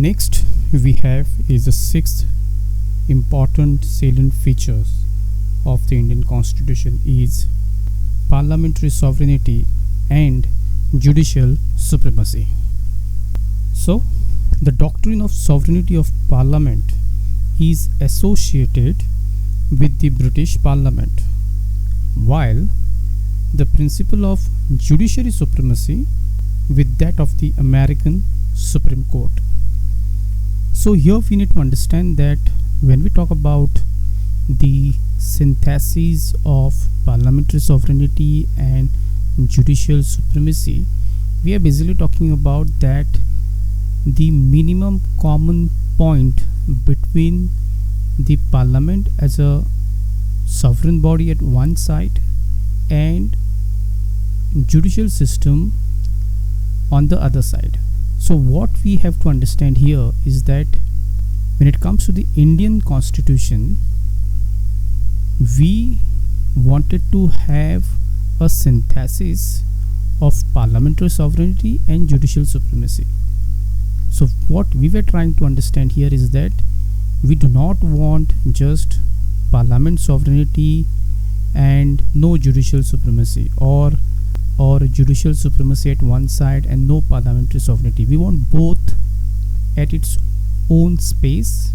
Next we have is the sixth important salient features of the Indian Constitution is parliamentary sovereignty and judicial supremacy. So, the doctrine of sovereignty of Parliament is associated with the British Parliament, while the principle of judiciary supremacy with that of the American Supreme Court. So here we need to understand that when we talk about the synthesis of parliamentary sovereignty and judicial supremacy, we are basically talking about that the minimum common point between the parliament as a sovereign body at one side and judicial system on the other side. So what we have to understand here is that when it comes to the Indian Constitution, we wanted to have a synthesis of parliamentary sovereignty and judicial supremacy. So what we were trying to understand here is that we do not want just parliament sovereignty and no judicial supremacy, or judicial supremacy at one side and no parliamentary sovereignty. We want both at its own space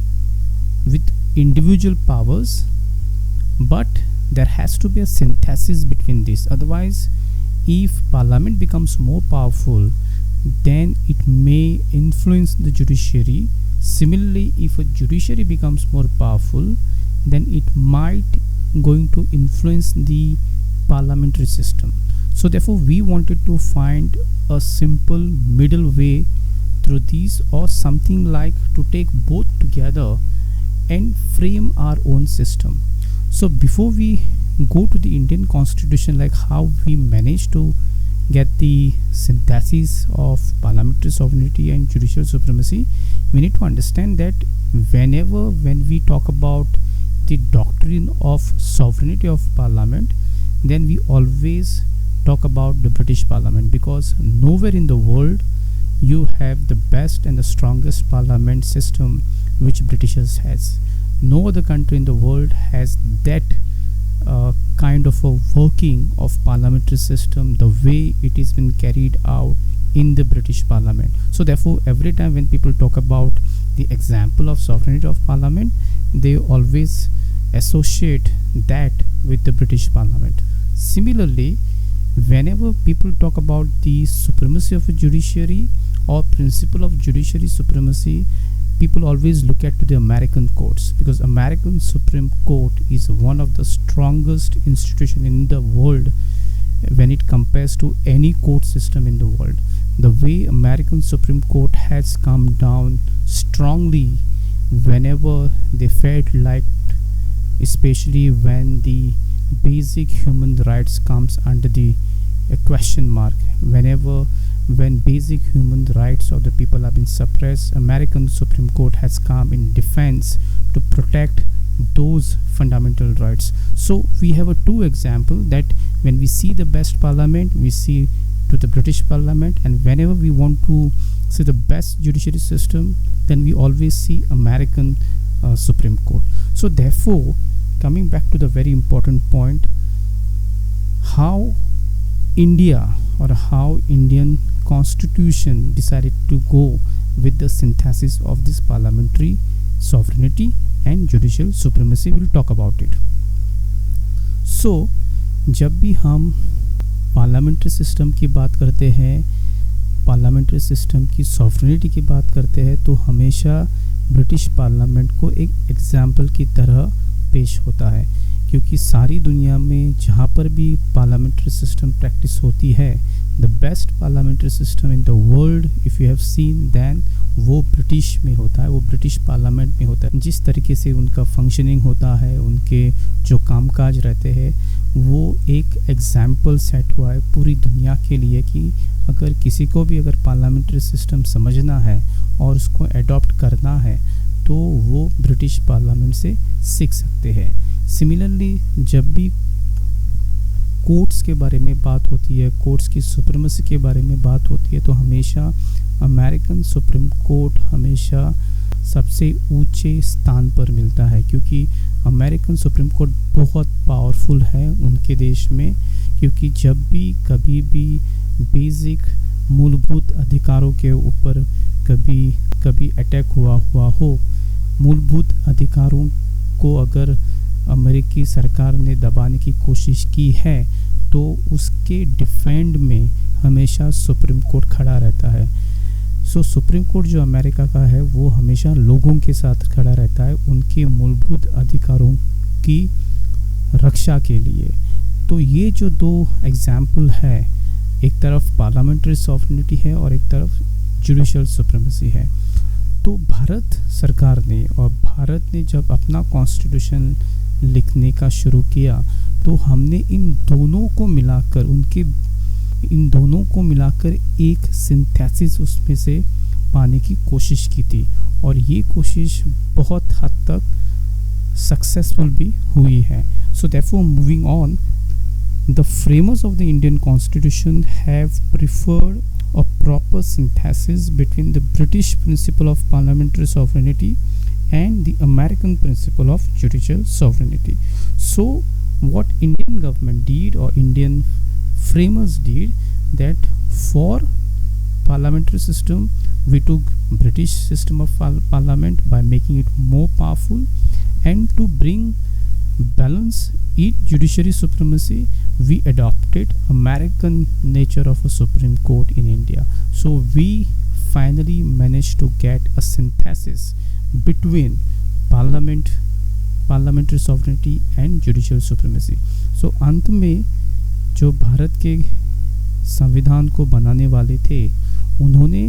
with individual powers, but there has to be a synthesis between these. Otherwise, if parliament becomes more powerful, then it may influence the judiciary. Similarly, if a judiciary becomes more powerful, then it might going to influence the parliamentary system. So therefore we wanted to find a simple middle way through these, or something like to take both together and frame our own system. So before we go to the Indian Constitution, like how we managed to get the synthesis of parliamentary sovereignty and judicial supremacy, we need to understand that when we talk about the doctrine of sovereignty of parliament, then we always talk about the British Parliament, because nowhere in the world you have the best and the strongest parliament system which Britishers has. No other country in the world has that kind of a working of parliamentary system the way it is been carried out in the British Parliament. So therefore every time when people talk about the example of sovereignty of parliament, they always associate that with the British Parliament. Similarly, whenever people talk about the supremacy of a judiciary or principle of judiciary supremacy, people always look at to the American courts, because American Supreme Court is one of the strongest institution in the world when it compares to any court system in the world. The way American Supreme Court has come down strongly whenever they felt like, especially when the basic human rights comes under the question mark, when basic human rights of the people have been suppressed, American Supreme Court has come in defense to protect those fundamental rights. So we have a two example that when we see the best parliament, we see to the British Parliament, and whenever we want to see the best judiciary system, then we always see American Supreme Court. So therefore, coming back to the very important point, how India or how Indian Constitution decided to go with the synthesis of this parliamentary sovereignty and judicial supremacy, we'll talk about it. So जब भी हम parliamentary system की बात करते हैं, parliamentary system की sovereignty की बात करते हैं, तो हमेशा ब्रिटिश पार्लियामेंट को एक एग्जाम्पल की तरह पेश होता है, क्योंकि सारी दुनिया में जहाँ पर भी पार्लियामेंट्री सिस्टम प्रैक्टिस होती है, the best parliamentary system in the world if you have seen, then वो ब्रिटिश में होता है, वो ब्रिटिश पार्लियामेंट में होता है. जिस तरीके से उनका फंक्शनिंग होता है, उनके जो कामकाज रहते हैं, वो एक एग्जाम्पल सेट हुआ है पूरी दुनिया के लिए कि अगर किसी को भी अगर पार्लियामेंट्री सिस्टम समझना है और उसको एडॉप्ट करना है, तो वो ब्रिटिश पार्लियामेंट से सीख सकते हैं. सिमिलरली, जब भी कोर्ट्स के बारे में बात होती है, कोर्ट्स की सुप्रीमेसी के बारे में बात होती है, तो हमेशा अमेरिकन सुप्रीम कोर्ट हमेशा सबसे ऊंचे स्थान पर मिलता है, क्योंकि अमेरिकन सुप्रीम कोर्ट बहुत पावरफुल है उनके देश में। क्योंकि जब भी कभी भी बेसिक मूलभूत अधिकारों के ऊपर कभी अटैक हुआ हो, मूलभूत अधिकारों को अगर अमेरिकी सरकार ने दबाने की कोशिश की है तो उसके डिफेंड में हमेशा सुप्रीम कोर्ट खड़ा रहता है। सो सुप्रीम कोर्ट जो अमेरिका का है वो हमेशा लोगों के साथ खड़ा रहता है, उनके मूलभूत अधिकारों की रक्षा के लिए। तो ये जो दो एग्जाम्पल है, एक तरफ पार्लियामेंट्री सॉवरेनिटी है और एक तरफ जुडिशियल सुप्रीमेसी है। तो भारत सरकार ने और भारत ने जब अपना कॉन्स्टिट्यूशन लिखने का शुरू किया तो हमने इन दोनों को मिलाकर एक सिंथेसिस उसमें से पाने की कोशिश की थी, और ये कोशिश बहुत हद तक सक्सेसफुल भी हुई है। So therefore moving on, the framers of the Indian Constitution have preferred a proper synthesis between the British principle of parliamentary sovereignty and the American principle of judicial sovereignty. So what Indian government did, or Indian framers did, that for parliamentary system we took British system of parliament by making it more powerful, and to bring balance in judiciary supremacy we adopted American nature of a Supreme Court in India. So we finally managed to get a synthesis between parliamentary sovereignty and judicial supremacy. So अंत में जो भारत के संविधान को बनाने वाले थे उन्होंने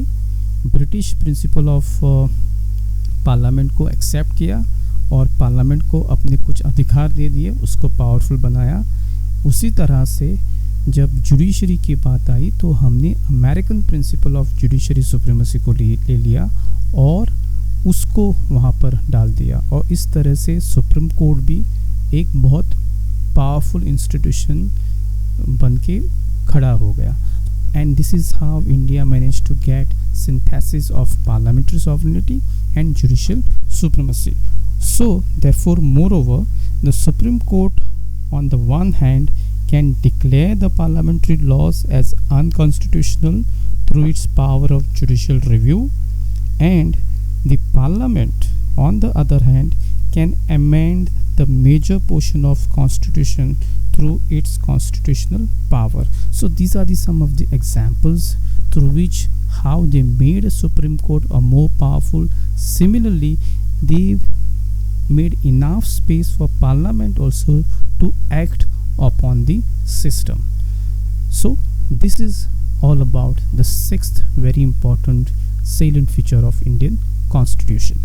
ब्रिटिश प्रिंसिपल ऑफ पार्लियामेंट को एक्सेप्ट किया और पार्लियामेंट को अपने कुछ अधिकार दे दिए, उसको पावरफुल बनाया। उसी तरह से जब जुडिशरी की बात आई तो हमने American principle of judiciary supremacy को ले लिया और उसको वहाँ पर डाल दिया, और इस तरह से सुप्रीम कोर्ट भी एक बहुत पावरफुल इंस्टीट्यूशन बन के खड़ा हो गया। And this is how India manage to get synthesis of parliamentary sovereignty and judicial supremacy. So therefore, moreover, the Supreme Court on the one hand can declare the parliamentary laws as unconstitutional through its power of judicial review, and the parliament on the other hand can amend the major portion of constitution through its constitutional power. So these are some of the examples through which how they made a Supreme Court a more powerful. Similarly, they made enough space for parliament also to act upon the system. So this is all about the sixth very important salient feature of Indian Constitution.